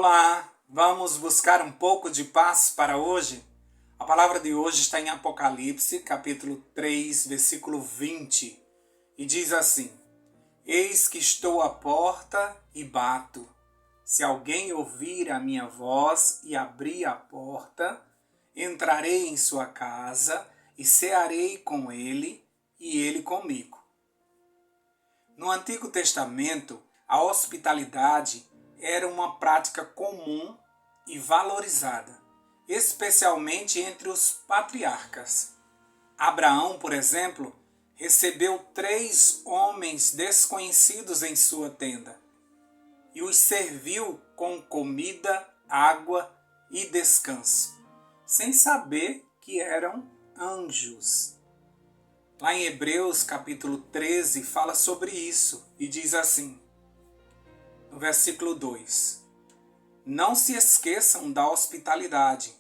Olá, vamos buscar um pouco de paz para hoje? A palavra de hoje está em Apocalipse, capítulo 3, versículo 20, e diz assim: Eis que estou à porta e bato. Se alguém ouvir a minha voz e abrir a porta, entrarei em sua casa e cearei com ele e ele comigo. No Antigo Testamento, a hospitalidade era uma prática comum e valorizada, especialmente entre os patriarcas. Abraão, por exemplo, recebeu 3 homens desconhecidos em sua tenda e os serviu com comida, água e descanso, sem saber que eram anjos. Lá em Hebreus capítulo 13 fala sobre isso e diz assim, no versículo 2: Não se esqueçam da hospitalidade,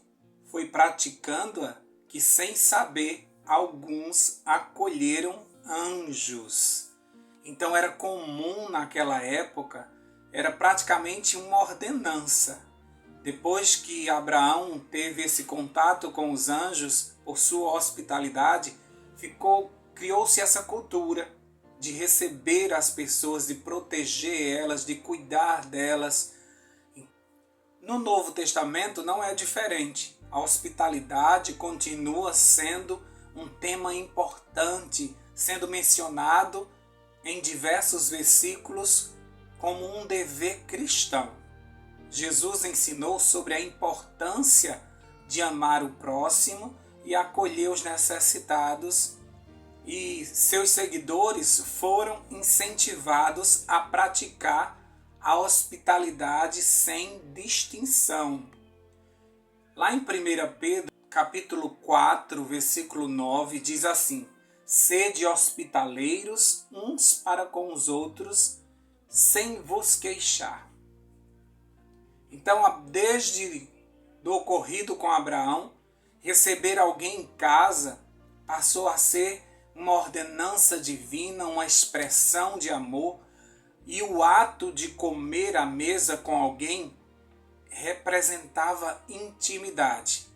foi praticando-a que sem saber alguns acolheram anjos. Então era comum naquela época, era praticamente uma ordenança. Depois que Abraão teve esse contato com os anjos por sua hospitalidade, criou-se essa cultura de receber as pessoas, de proteger elas, de cuidar delas. No Novo Testamento não é diferente. A hospitalidade continua sendo um tema importante, sendo mencionado em diversos versículos como um dever cristão. Jesus ensinou sobre a importância de amar o próximo e acolher os necessitados, e seus seguidores foram incentivados a praticar a hospitalidade sem distinção. Lá em 1 Pedro, capítulo 4, versículo 9, diz assim: Sede hospitaleiros uns para com os outros, sem vos queixar. Então, desde do ocorrido com Abraão, receber alguém em casa passou a ser uma ordenança divina, uma expressão de amor, e o ato de comer à mesa com alguém representava intimidade.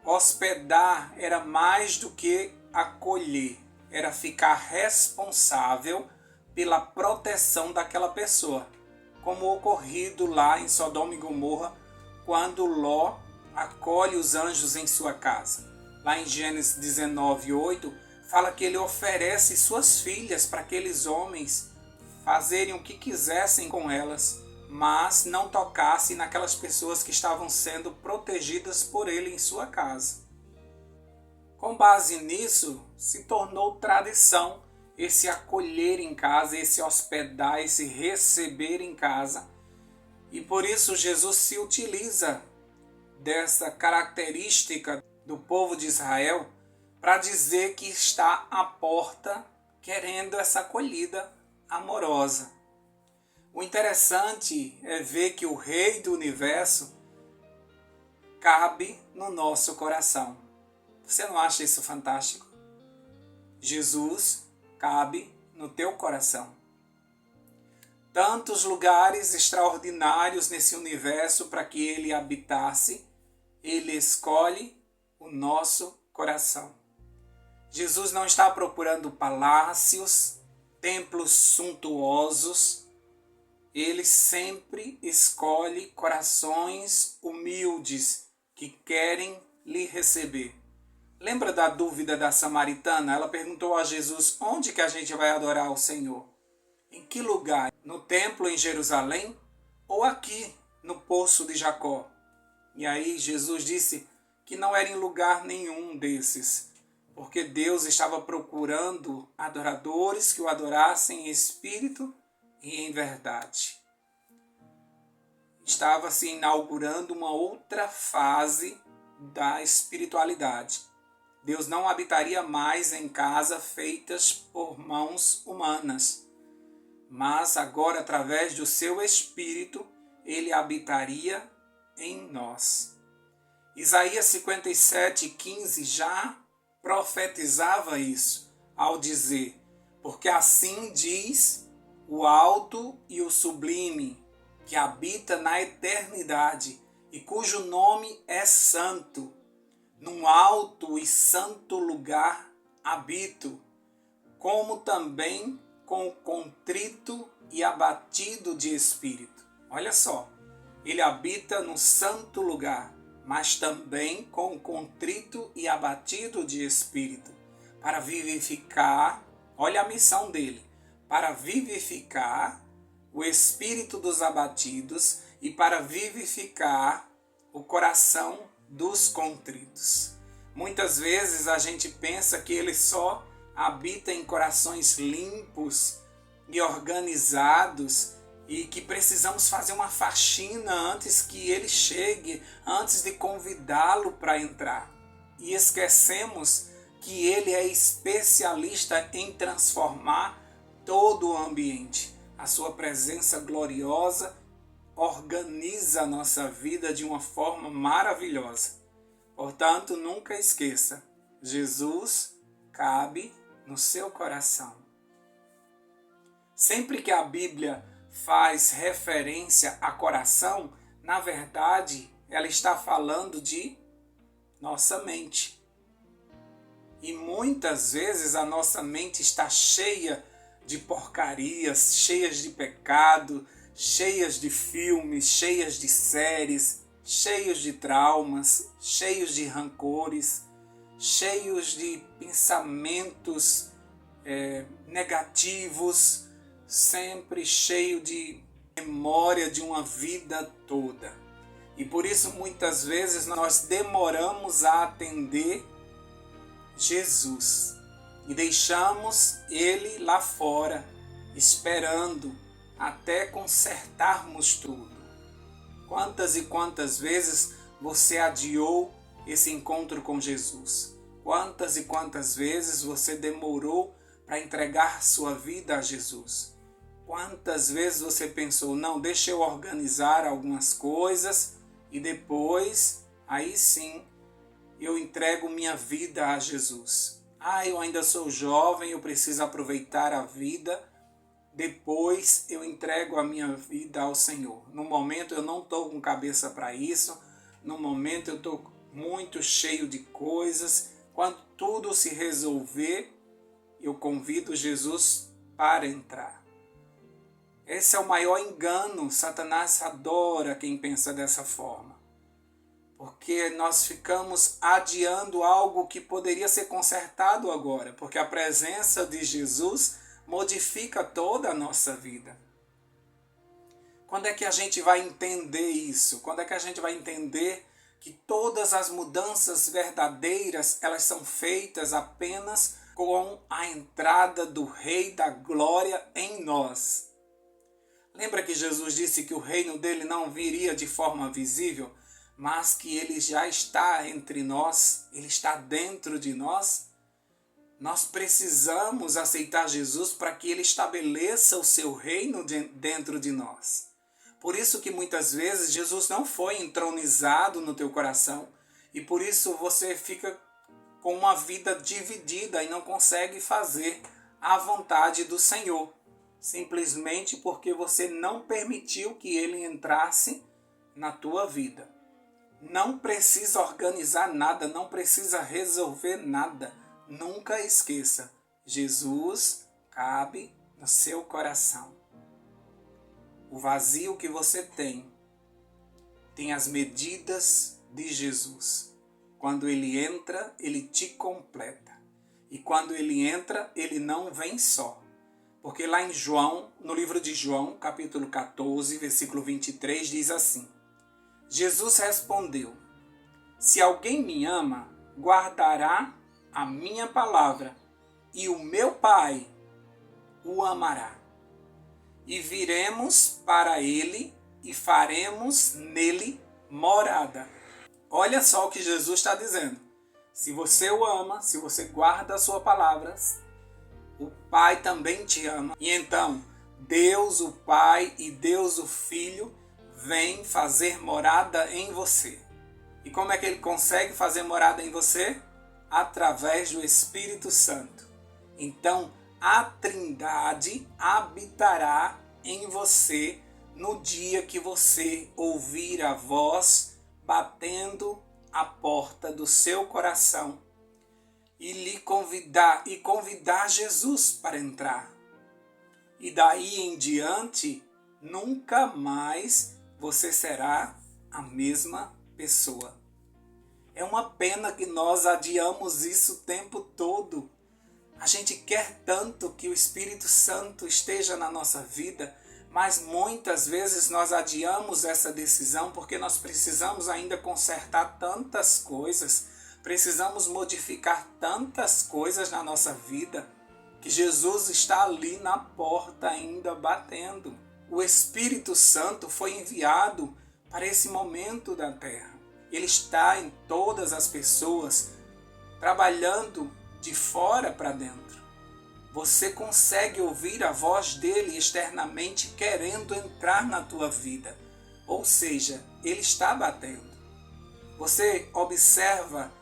Hospedar era mais do que acolher, era ficar responsável pela proteção daquela pessoa, como ocorrido lá em Sodoma e Gomorra, quando Ló acolhe os anjos em sua casa. Lá em Gênesis 19:8, fala que ele oferece suas filhas para aqueles homens fazerem o que quisessem com elas, mas não tocassem naquelas pessoas que estavam sendo protegidas por ele em sua casa. Com base nisso, se tornou tradição esse acolher em casa, esse hospedar, esse receber em casa. E por isso Jesus se utiliza dessa característica do povo de Israel para dizer que está à porta querendo essa acolhida amorosa. O interessante é ver que o Rei do Universo cabe no nosso coração. Você não acha isso fantástico? Jesus cabe no teu coração. Tantos lugares extraordinários nesse universo para que ele habitasse, ele escolhe o nosso coração. Jesus não está procurando palácios, templos suntuosos. Ele sempre escolhe corações humildes que querem lhe receber. Lembra da dúvida da samaritana? Ela perguntou a Jesus: onde que a gente vai adorar o Senhor? Em que lugar? No templo em Jerusalém ou aqui no poço de Jacó? E aí Jesus disse que não era em lugar nenhum desses, porque Deus estava procurando adoradores que o adorassem em espírito e em verdade. Estava se inaugurando uma outra fase da espiritualidade. Deus não habitaria mais em casas feitas por mãos humanas, mas agora, através do seu Espírito, ele habitaria em nós. Isaías 57:15 já profetizava isso, ao dizer: porque assim diz o alto e o sublime, que habita na eternidade e cujo nome é santo. Num alto e santo lugar habito, como também com o contrito e abatido de espírito. Olha só, ele habita no santo lugar, mas também com o contrito e abatido de espírito, para vivificar, olha a missão dele, para vivificar o espírito dos abatidos e para vivificar o coração dos contritos. Muitas vezes a gente pensa que ele só habita em corações limpos e organizados e que precisamos fazer uma faxina antes que ele chegue, antes de convidá-lo para entrar. E esquecemos que ele é especialista em transformar todo o ambiente. A sua presença gloriosa organiza a nossa vida de uma forma maravilhosa. Portanto, nunca esqueça, Jesus cabe no seu coração. Sempre que a Bíblia faz referência a coração, na verdade, ela está falando de nossa mente. E muitas vezes a nossa mente está cheia de porcarias, cheias de pecado, cheias de filmes, cheias de séries, cheios de traumas, cheios de rancores, cheios de pensamentos negativos, sempre cheio de memória de uma vida toda. E por isso muitas vezes nós demoramos a atender Jesus e deixamos ele lá fora esperando até consertarmos tudo. Quantas e quantas vezes você adiou esse encontro com Jesus? Quantas e quantas vezes você demorou para entregar sua vida a Jesus? Quantas vezes você pensou, não, deixa eu organizar algumas coisas e depois, aí sim, eu entrego minha vida a Jesus. Eu ainda sou jovem, eu preciso aproveitar a vida. Depois eu entrego a minha vida ao Senhor. No momento eu não estou com cabeça para isso. No momento eu estou muito cheio de coisas. Quando tudo se resolver, eu convido Jesus para entrar. Esse é o maior engano. Satanás adora quem pensa dessa forma. Porque nós ficamos adiando algo que poderia ser consertado agora. Porque a presença de Jesus modifica toda a nossa vida. Quando é que a gente vai entender isso? Quando é que a gente vai entender que todas as mudanças verdadeiras, elas são feitas apenas com a entrada do Rei da Glória em nós? Lembra que Jesus disse que o reino dele não viria de forma visível, mas que ele já está entre nós, ele está dentro de nós? Nós precisamos aceitar Jesus para que ele estabeleça o seu reino dentro de nós. Por isso que muitas vezes Jesus não foi entronizado no teu coração e por isso você fica com uma vida dividida e não consegue fazer a vontade do Senhor. Simplesmente porque você não permitiu que ele entrasse na tua vida. Não precisa organizar nada, não precisa resolver nada. Nunca esqueça, Jesus cabe no seu coração. O vazio que você tem as medidas de Jesus. Quando ele entra, ele te completa. E quando ele entra, ele não vem só. Porque lá em João, no livro de João, capítulo 14, versículo 23, diz assim: Jesus respondeu: se alguém me ama, guardará a minha palavra, e o meu Pai o amará. E viremos para ele e faremos nele morada. Olha só o que Jesus está dizendo. Se você o ama, se você guarda as suas palavras, o Pai também te ama. E então, Deus o Pai e Deus o Filho vêm fazer morada em você. E como é que ele consegue fazer morada em você? Através do Espírito Santo. Então, a Trindade habitará em você no dia que você ouvir a voz batendo a porta do seu coração e lhe convidar Jesus para entrar. E daí em diante, nunca mais você será a mesma pessoa. É uma pena que nós adiamos isso o tempo todo. A gente quer tanto que o Espírito Santo esteja na nossa vida, mas muitas vezes nós adiamos essa decisão porque nós precisamos ainda consertar tantas coisas, precisamos modificar tantas coisas na nossa vida, que Jesus está ali na porta ainda batendo. O Espírito Santo foi enviado para esse momento da terra. Ele está em todas as pessoas, trabalhando de fora para dentro. Você consegue ouvir a voz dele externamente querendo entrar na tua vida. Ou seja, ele está batendo. Você observa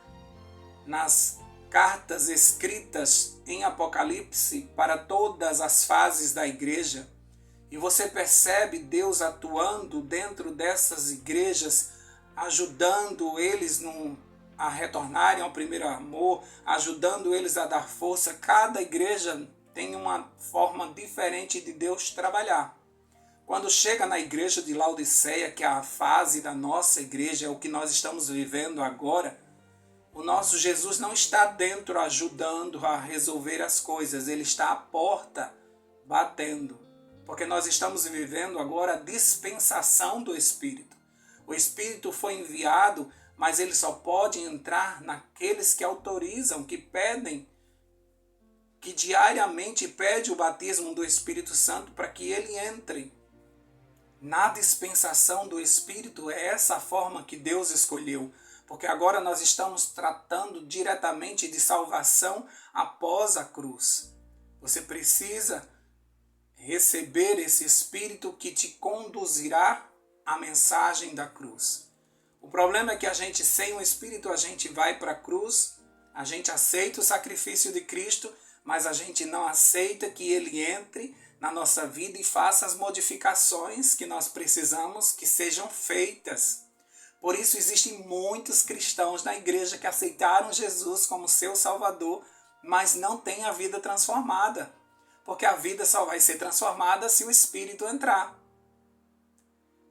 nas cartas escritas em Apocalipse para todas as fases da igreja e você percebe Deus atuando dentro dessas igrejas, ajudando eles a retornarem ao primeiro amor, ajudando eles a dar força. Cada igreja tem uma forma diferente de Deus trabalhar. Quando chega na igreja de Laodiceia, que é a fase da nossa igreja, é o que nós estamos vivendo agora, o nosso Jesus não está dentro ajudando a resolver as coisas, ele está à porta batendo. Porque nós estamos vivendo agora a dispensação do Espírito. O Espírito foi enviado, mas ele só pode entrar naqueles que autorizam, que pedem, que diariamente pede o batismo do Espírito Santo para que ele entre. Na dispensação do Espírito é essa a forma que Deus escolheu, porque agora nós estamos tratando diretamente de salvação após a cruz. Você precisa receber esse Espírito que te conduzirá à mensagem da cruz. O problema é que a gente, sem o Espírito, a gente vai para a cruz, a gente aceita o sacrifício de Cristo, mas a gente não aceita que ele entre na nossa vida e faça as modificações que nós precisamos que sejam feitas. Por isso existem muitos cristãos na igreja que aceitaram Jesus como seu Salvador, mas não têm a vida transformada. Porque a vida só vai ser transformada se o Espírito entrar.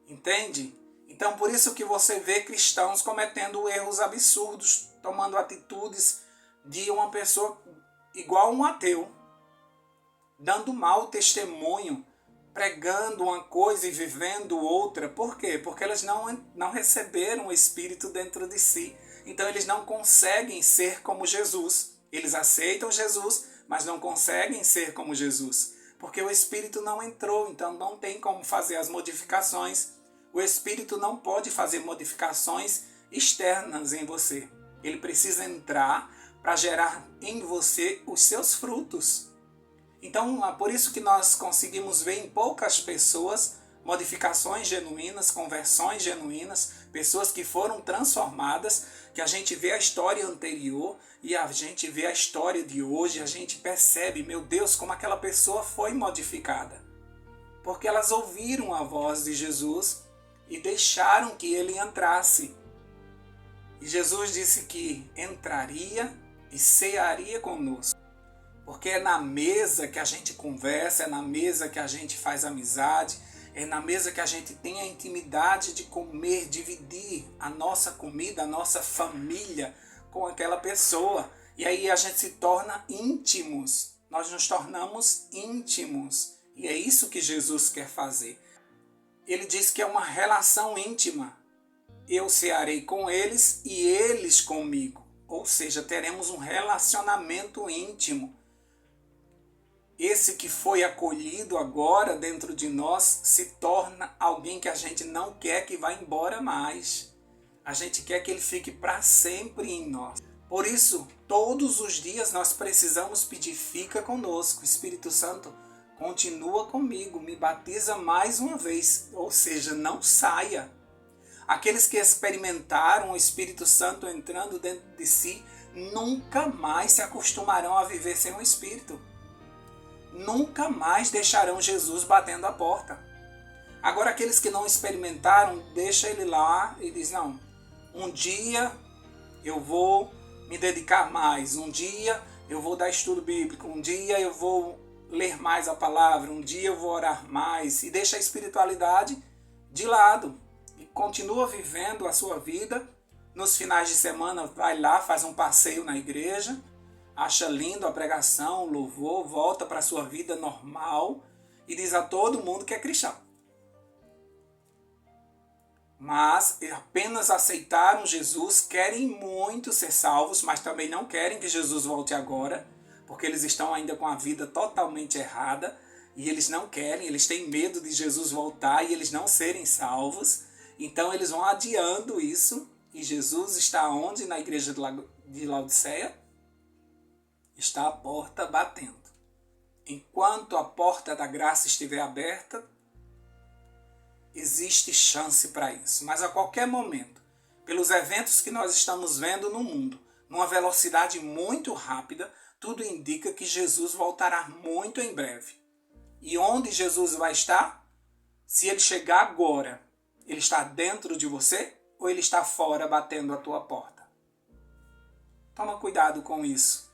Entende? Então por isso que você vê cristãos cometendo erros absurdos, tomando atitudes de uma pessoa igual um ateu, dando mau testemunho, pregando uma coisa e vivendo outra. Por quê? Porque eles não receberam o Espírito dentro de si. Então eles não conseguem ser como Jesus. Eles aceitam Jesus, mas não conseguem ser como Jesus. Porque o Espírito não entrou, então não tem como fazer as modificações. O Espírito não pode fazer modificações externas em você. Ele precisa entrar para gerar em você os seus frutos. Então, é por isso que nós conseguimos ver em poucas pessoas modificações genuínas, conversões genuínas, pessoas que foram transformadas, que a gente vê a história anterior e a gente vê a história de hoje, a gente percebe, meu Deus, como aquela pessoa foi modificada. Porque elas ouviram a voz de Jesus e deixaram que ele entrasse. E Jesus disse que entraria e cearia conosco. Porque é na mesa que a gente conversa, é na mesa que a gente faz amizade, é na mesa que a gente tem a intimidade de comer, dividir a nossa comida, a nossa família com aquela pessoa. E aí a gente se torna íntimos, nós nos tornamos íntimos. E é isso que Jesus quer fazer. Ele diz que é uma relação íntima. Eu cearei com eles e eles comigo. Ou seja, teremos um relacionamento íntimo. Esse que foi acolhido agora dentro de nós se torna alguém que a gente não quer que vá embora mais. A gente quer que ele fique para sempre em nós. Por isso, todos os dias nós precisamos pedir, fica conosco. Espírito Santo, continua comigo, me batiza mais uma vez. Ou seja, não saia. Aqueles que experimentaram o Espírito Santo entrando dentro de si, nunca mais se acostumarão a viver sem o Espírito. Nunca mais deixarão Jesus batendo a porta. Agora aqueles que não experimentaram, deixa ele lá e diz, não, um dia eu vou me dedicar mais, um dia eu vou dar estudo bíblico, um dia eu vou ler mais a palavra, um dia eu vou orar mais, e deixa a espiritualidade de lado e continua vivendo a sua vida. Nos finais de semana vai lá, faz um passeio na igreja, acha lindo a pregação, o louvor, volta para a sua vida normal e diz a todo mundo que é cristão. Mas apenas aceitaram Jesus, querem muito ser salvos, mas também não querem que Jesus volte agora, porque eles estão ainda com a vida totalmente errada e eles não querem, eles têm medo de Jesus voltar e eles não serem salvos. Então eles vão adiando isso, e Jesus está onde? Na igreja de Laodiceia? Está à porta batendo. Enquanto a porta da graça estiver aberta, existe chance para isso. Mas a qualquer momento, pelos eventos que nós estamos vendo no mundo, numa velocidade muito rápida, tudo indica que Jesus voltará muito em breve. E onde Jesus vai estar? Se ele chegar agora, ele está dentro de você ou ele está fora batendo a tua porta? Toma cuidado com isso.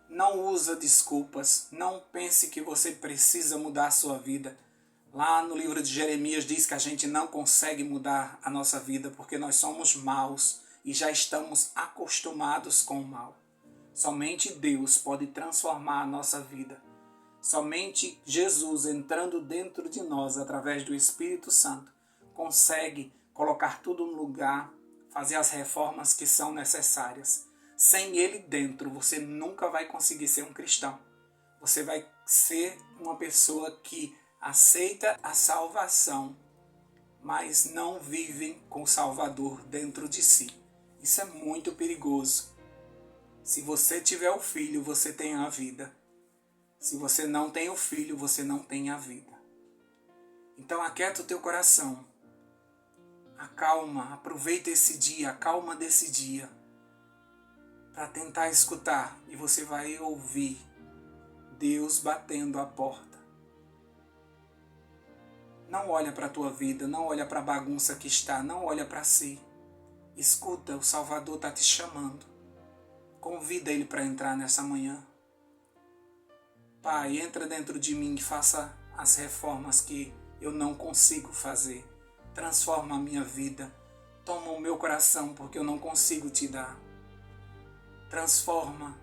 Não usa desculpas. Não pense que você precisa mudar a sua vida. Lá no livro de Jeremias diz que a gente não consegue mudar a nossa vida porque nós somos maus e já estamos acostumados com o mal. Somente Deus pode transformar a nossa vida. Somente Jesus entrando dentro de nós através do Espírito Santo consegue colocar tudo no lugar, fazer as reformas que são necessárias. Sem Ele dentro, você nunca vai conseguir ser um cristão. Você vai ser uma pessoa que aceita a salvação, mas não vive com o Salvador dentro de si. Isso é muito perigoso. Se você tiver o Filho, você tem a vida. Se você não tem o Filho, você não tem a vida. Então aquieta o teu coração. Acalma, aproveita esse dia, a calma desse dia, para tentar escutar, e você vai ouvir Deus batendo a porta. Não olha para a tua vida, não olha para a bagunça que está, não olha para si. Escuta, o Salvador está te chamando. Convida Ele para entrar nessa manhã. Pai, entra dentro de mim e faça as reformas que eu não consigo fazer. Transforma a minha vida. Toma o meu coração porque eu não consigo te dar. Transforma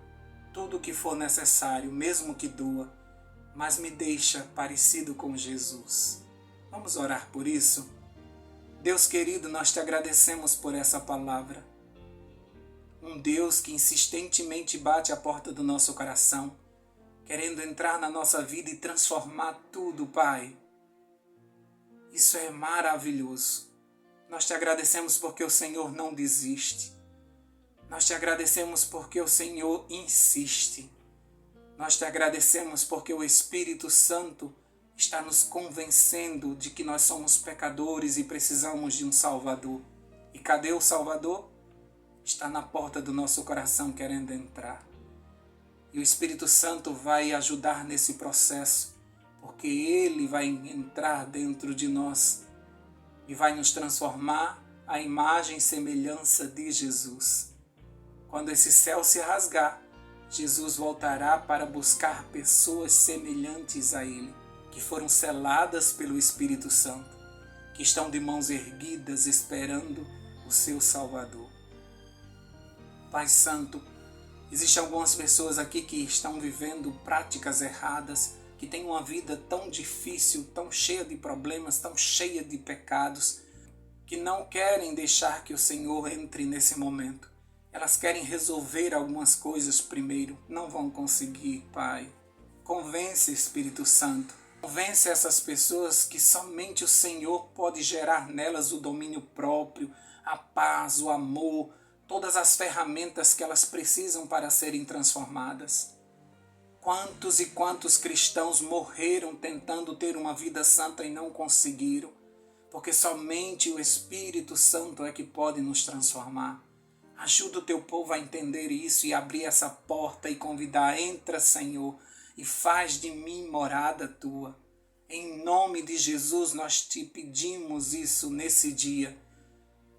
tudo o que for necessário, mesmo que doa, mas me deixa parecido com Jesus. Vamos orar por isso? Deus querido, nós te agradecemos por essa palavra. Um Deus que insistentemente bate a porta do nosso coração, querendo entrar na nossa vida e transformar tudo, Pai. Isso é maravilhoso. Nós te agradecemos porque o Senhor não desiste. Nós te agradecemos porque o Senhor insiste. Nós te agradecemos porque o Espírito Santo está nos convencendo de que nós somos pecadores e precisamos de um Salvador. E cadê o Salvador? Está na porta do nosso coração querendo entrar. E o Espírito Santo vai ajudar nesse processo, porque Ele vai entrar dentro de nós e vai nos transformar à imagem e semelhança de Jesus. Quando esse céu se rasgar, Jesus voltará para buscar pessoas semelhantes a Ele, que foram seladas pelo Espírito Santo, que estão de mãos erguidas esperando o seu Salvador. Pai Santo, existem algumas pessoas aqui que estão vivendo práticas erradas, que têm uma vida tão difícil, tão cheia de problemas, tão cheia de pecados, que não querem deixar que o Senhor entre nesse momento. Elas querem resolver algumas coisas primeiro, não vão conseguir, Pai. Convence, Espírito Santo. Convence essas pessoas que somente o Senhor pode gerar nelas o domínio próprio, a paz, o amor, todas as ferramentas que elas precisam para serem transformadas. Quantos e quantos cristãos morreram tentando ter uma vida santa e não conseguiram, porque somente o Espírito Santo é que pode nos transformar. Ajuda o teu povo a entender isso e abrir essa porta e convidar, entra, Senhor, e faz de mim morada tua. Em nome de Jesus, nós te pedimos isso nesse dia.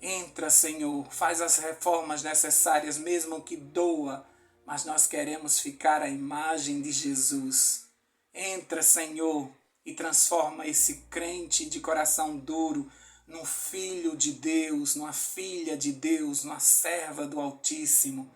Entra, Senhor, faz as reformas necessárias, mesmo que doa, mas nós queremos ficar à imagem de Jesus. Entra, Senhor, e transforma esse crente de coração duro num filho de Deus, numa filha de Deus, numa serva do Altíssimo.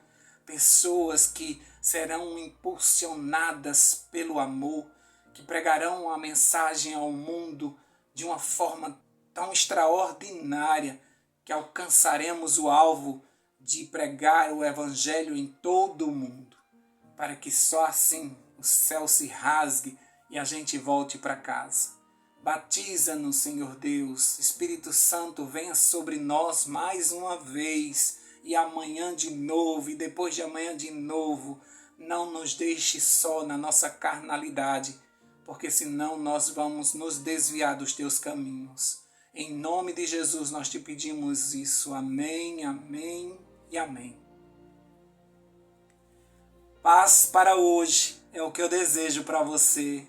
Pessoas que serão impulsionadas pelo amor, que pregarão a mensagem ao mundo de uma forma tão extraordinária que alcançaremos o alvo de pregar o Evangelho em todo o mundo, para que só assim o céu se rasgue e a gente volte para casa. Batiza-nos, Senhor Deus. Espírito Santo, venha sobre nós mais uma vez, e amanhã de novo, e depois de amanhã de novo. Não nos deixe só na nossa carnalidade, porque senão nós vamos nos desviar dos teus caminhos. Em nome de Jesus nós te pedimos isso. Amém, amém e amém. Paz para hoje é o que eu desejo para você.